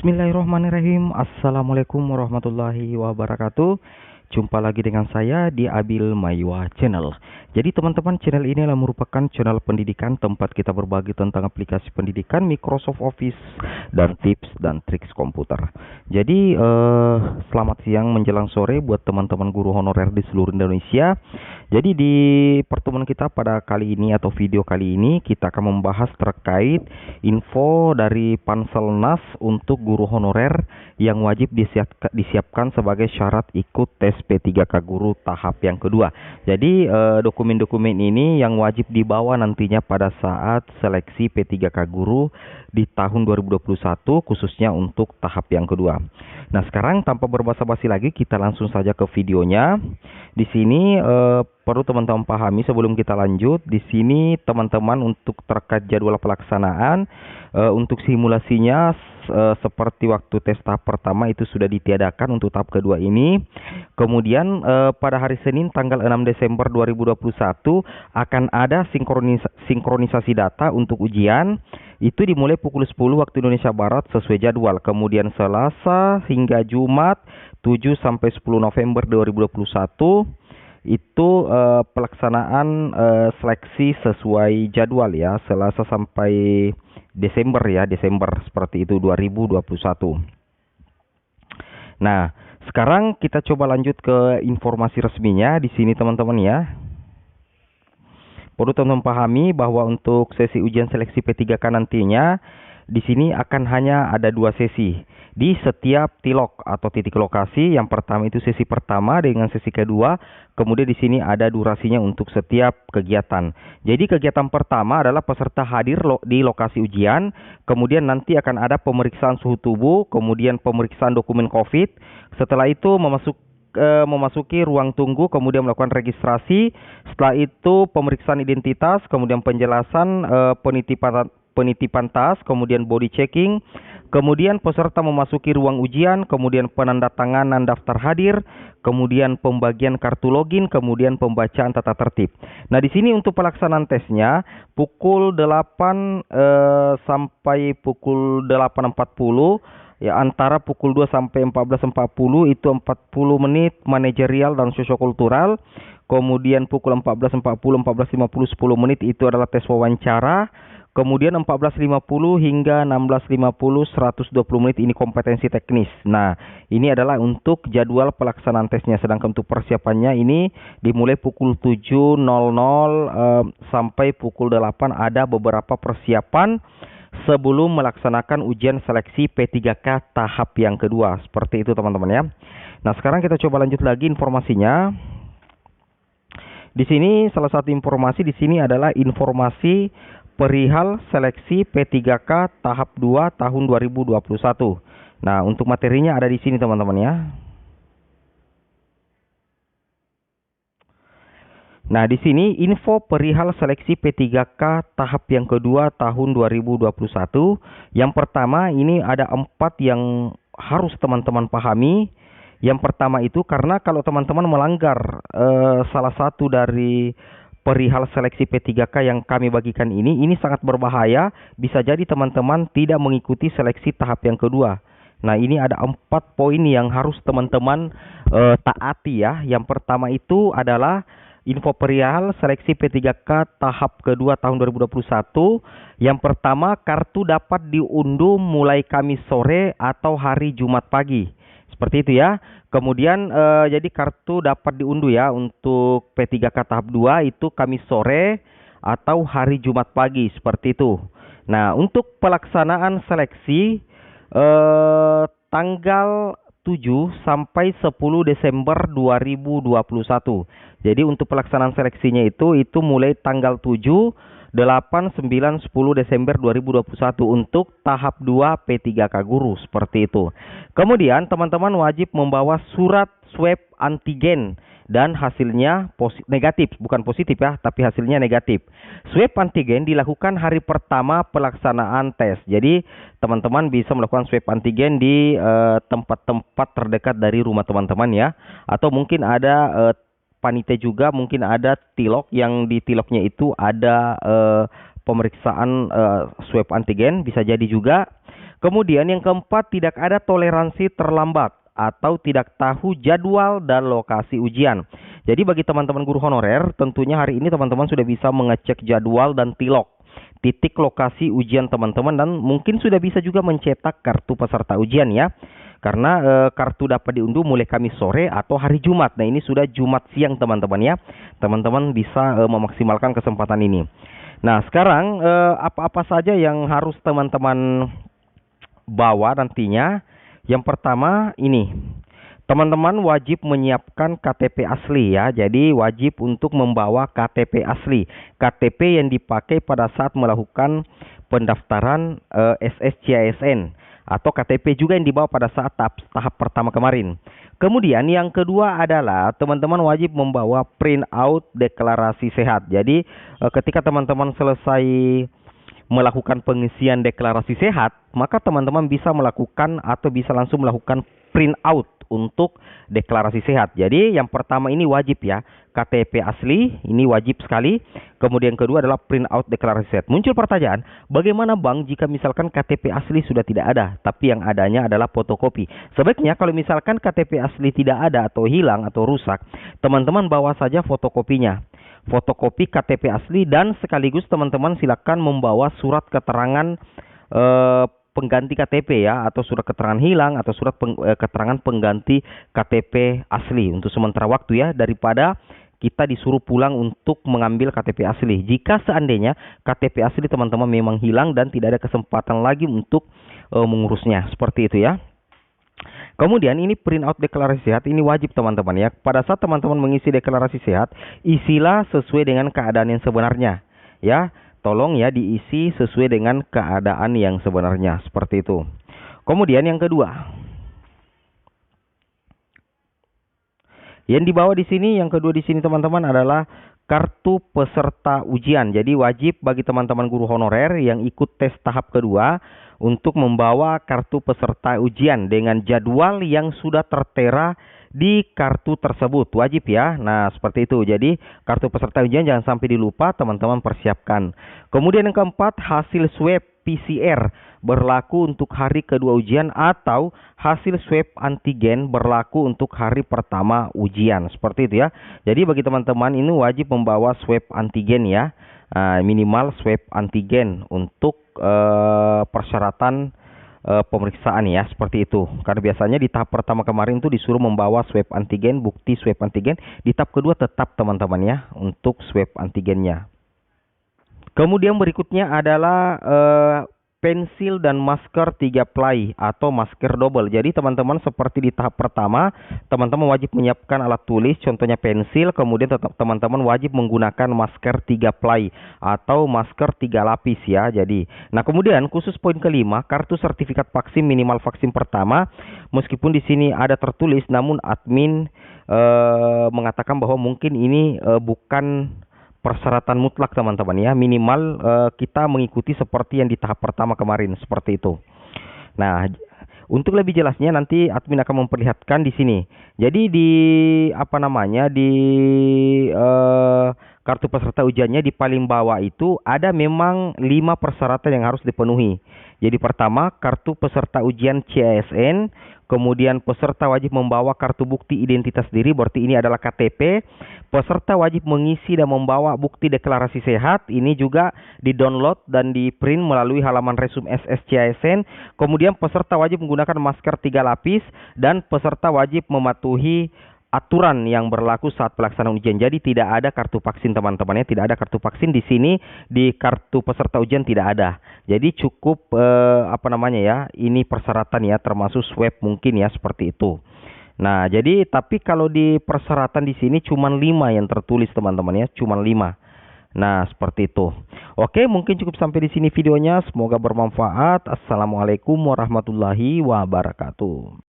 Bismillahirrahmanirrahim. Assalamualaikum warahmatullahi wabarakatuh. Jumpa lagi dengan saya di Abil Maywa Channel. Jadi teman-teman, channel ini adalah merupakan channel pendidikan tempat kita berbagi tentang aplikasi pendidikan, Microsoft Office, dan tips dan triks komputer. Jadi selamat siang menjelang sore buat teman-teman guru honorer di seluruh Indonesia. Jadi di pertemuan kita pada kali ini atau video kali ini kita akan membahas terkait info dari Panselnas untuk guru honorer yang wajib disiapkan sebagai syarat ikut tes P3K Guru tahap yang kedua. Jadi dokumen-dokumen ini yang wajib dibawa nantinya pada saat seleksi P3K Guru di tahun 2021 khususnya untuk tahap yang kedua. Nah, sekarang tanpa berbasa-basi lagi kita langsung saja ke videonya. Di sini perlu teman-teman pahami sebelum kita lanjut. Di sini teman-teman untuk terkait jadwal pelaksanaan untuk simulasinya seperti waktu tes tahap pertama itu sudah ditiadakan untuk tahap kedua ini. Kemudian pada hari Senin tanggal 6 Desember 2021 akan ada sinkronisasi data untuk ujian. Itu dimulai pukul 10 waktu Indonesia Barat sesuai jadwal. Kemudian Selasa hingga Jumat 7 sampai 10 November 2021 itu pelaksanaan seleksi sesuai jadwal ya, Selasa sampai Desember ya, Desember seperti itu 2021. Nah, sekarang kita coba lanjut ke informasi resminya di sini teman-teman ya. Perlu teman-teman pahami bahwa untuk sesi ujian seleksi P3K nantinya di sini akan hanya ada 2 sesi di setiap tilok atau titik lokasi. Yang pertama itu sesi pertama dengan sesi kedua. Kemudian di sini ada durasinya untuk setiap kegiatan. Jadi kegiatan pertama adalah peserta hadir di lokasi ujian. Kemudian nanti akan ada pemeriksaan suhu tubuh, kemudian pemeriksaan dokumen COVID. Setelah itu memasuki ruang tunggu, kemudian melakukan registrasi. Setelah itu pemeriksaan identitas, kemudian penjelasan penitipan tas, kemudian body checking. Kemudian peserta memasuki ruang ujian, kemudian penandatanganan daftar hadir, kemudian pembagian kartu login, kemudian pembacaan tata tertib. Nah, di sini untuk pelaksanaan tesnya pukul 8 sampai pukul 8.40. Ya, antara pukul 2 sampai 14.40 itu 40 menit manajerial dan sosiokultural. Kemudian pukul 14.40, 14.50, 10 menit itu adalah tes wawancara. Kemudian 14.50 hingga 16.50, 120 menit ini kompetensi teknis. Nah, ini adalah untuk jadwal pelaksanaan tesnya. Sedangkan untuk persiapannya ini dimulai pukul 7.00 sampai pukul 8 ada beberapa persiapan sebelum melaksanakan ujian seleksi P3K tahap yang kedua. Seperti itu teman-teman ya. Nah, sekarang kita coba lanjut lagi informasinya. Di sini salah satu informasi di sini adalah informasi perihal seleksi P3K tahap 2 tahun 2021. Nah, untuk materinya ada di sini teman-teman ya. Nah, di sini info perihal seleksi P3K tahap yang kedua tahun 2021. Yang pertama ini ada 4 yang harus teman-teman pahami. Yang pertama itu karena kalau teman-teman melanggar salah satu dari perihal seleksi P3K yang kami bagikan ini sangat berbahaya. Bisa jadi teman-teman tidak mengikuti seleksi tahap yang kedua. Nah, ini ada 4 poin yang harus teman-teman taati ya. Yang pertama itu adalah info perihal seleksi P3K tahap kedua tahun 2021. Yang pertama, kartu dapat diunduh mulai Kamis sore atau hari Jumat pagi. Seperti itu ya. Kemudian jadi kartu dapat diunduh ya untuk P3K tahap 2 itu Kamis sore atau hari Jumat pagi. Seperti itu. Nah, untuk pelaksanaan seleksi tanggal 7 sampai 10 Desember 2021. Jadi untuk pelaksanaan seleksinya itu mulai tanggal 7, 8, 9, 10 Desember 2021 untuk tahap 2 P3K Guru. Seperti itu. Kemudian teman-teman wajib membawa surat swab antigen dan hasilnya negatif, bukan positif ya, tapi hasilnya negatif. Swab antigen dilakukan hari pertama pelaksanaan tes. Jadi teman-teman bisa melakukan swab antigen di tempat-tempat terdekat dari rumah teman-teman ya. Atau mungkin ada panitia juga, mungkin ada tilok yang di tiloknya itu ada pemeriksaan swab antigen, bisa jadi juga. Kemudian yang keempat, tidak ada toleransi terlambat atau tidak tahu jadwal dan lokasi ujian. Jadi bagi teman-teman guru honorer, tentunya hari ini teman-teman sudah bisa mengecek jadwal dan tilok titik lokasi ujian teman-teman, dan mungkin sudah bisa juga mencetak kartu peserta ujian ya. Karena kartu dapat diunduh mulai Kamis sore atau hari Jumat. Nah, ini sudah Jumat siang teman-teman ya. Teman-teman bisa memaksimalkan kesempatan ini. Nah, sekarang apa-apa saja yang harus teman-teman bawa nantinya? Yang pertama ini, teman-teman wajib menyiapkan KTP asli ya. Jadi wajib untuk membawa KTP asli, KTP yang dipakai pada saat melakukan pendaftaran SSCISN, atau KTP juga yang dibawa pada saat tahap pertama kemarin. Kemudian yang kedua adalah teman-teman wajib membawa print out deklarasi sehat. Jadi ketika teman-teman selesai melakukan pengisian deklarasi sehat, maka teman-teman bisa melakukan atau bisa langsung melakukan print out untuk deklarasi sehat. Jadi yang pertama ini wajib ya, KTP asli ini wajib sekali. Kemudian kedua adalah print out deklarasi sehat. Muncul pertanyaan, bagaimana Bang jika misalkan KTP asli sudah tidak ada, tapi yang adanya adalah fotokopi? Sebaiknya kalau misalkan KTP asli tidak ada atau hilang atau rusak, teman-teman bawa saja fotokopinya. Fotokopi KTP asli, dan sekaligus teman-teman silakan membawa surat keterangan pengganti KTP ya, atau surat keterangan hilang atau surat keterangan pengganti KTP asli untuk sementara waktu ya, daripada kita disuruh pulang untuk mengambil KTP asli. Jika seandainya KTP asli teman-teman memang hilang dan tidak ada kesempatan lagi untuk mengurusnya, seperti itu ya. Kemudian ini print out deklarasi sehat ini wajib teman-teman ya. Pada saat teman-teman mengisi deklarasi sehat, isilah sesuai dengan keadaan yang sebenarnya ya. Tolong ya diisi sesuai dengan keadaan yang sebenarnya, seperti itu. Kemudian yang kedua, yang dibawa di sini, yang kedua di sini teman-teman adalah kartu peserta ujian. Jadi wajib bagi teman-teman guru honorer yang ikut tes tahap kedua untuk membawa kartu peserta ujian dengan jadwal yang sudah tertera di kartu tersebut, wajib ya. Nah, seperti itu. Jadi kartu peserta ujian jangan sampai dilupa, teman-teman persiapkan. Kemudian yang keempat, hasil swab PCR berlaku untuk hari kedua ujian atau hasil swab antigen berlaku untuk hari pertama ujian, seperti itu ya. Jadi bagi teman-teman ini wajib membawa swab antigen ya, minimal swab antigen untuk persyaratan pemeriksaan ya, seperti itu. Karena biasanya di tahap pertama kemarin itu disuruh membawa swab antigen, bukti swab antigen. Di tahap kedua tetap teman-teman ya untuk swab antigennya. Kemudian berikutnya adalah pensil dan masker 3 ply atau masker double. Jadi teman-teman seperti di tahap pertama, teman-teman wajib menyiapkan alat tulis, contohnya pensil. Kemudian teman-teman wajib menggunakan masker 3 ply atau masker 3 lapis ya. Jadi, nah kemudian khusus poin kelima, kartu sertifikat vaksin minimal vaksin pertama. Meskipun di sini ada tertulis, namun admin mengatakan bahwa mungkin ini bukan persyaratan mutlak teman-teman ya, minimal kita mengikuti seperti yang di tahap pertama kemarin, seperti itu. Nah, untuk lebih jelasnya nanti admin akan memperlihatkan di sini. Jadi di kartu peserta ujiannya di paling bawah itu ada memang 5 persyaratan yang harus dipenuhi. Jadi pertama, kartu peserta ujian CISN. Kemudian peserta wajib membawa kartu bukti identitas diri, berarti ini adalah KTP. Peserta wajib mengisi dan membawa bukti deklarasi sehat, ini juga di-download dan di-print melalui halaman resume SSCISN. Kemudian peserta wajib menggunakan masker 3 lapis, dan peserta wajib mematuhi aturan yang berlaku saat pelaksanaan ujian. Jadi tidak ada kartu vaksin teman-teman ya, tidak ada kartu vaksin di sini. Di kartu peserta ujian tidak ada. Jadi cukup ini persyaratan ya, termasuk swab mungkin ya, seperti itu. Nah, jadi tapi kalau di persyaratan di sini cuma 5 yang tertulis teman-teman ya, cuma 5. Nah, seperti itu. Oke, mungkin cukup sampai di sini videonya. Semoga bermanfaat. Assalamualaikum warahmatullahi wabarakatuh.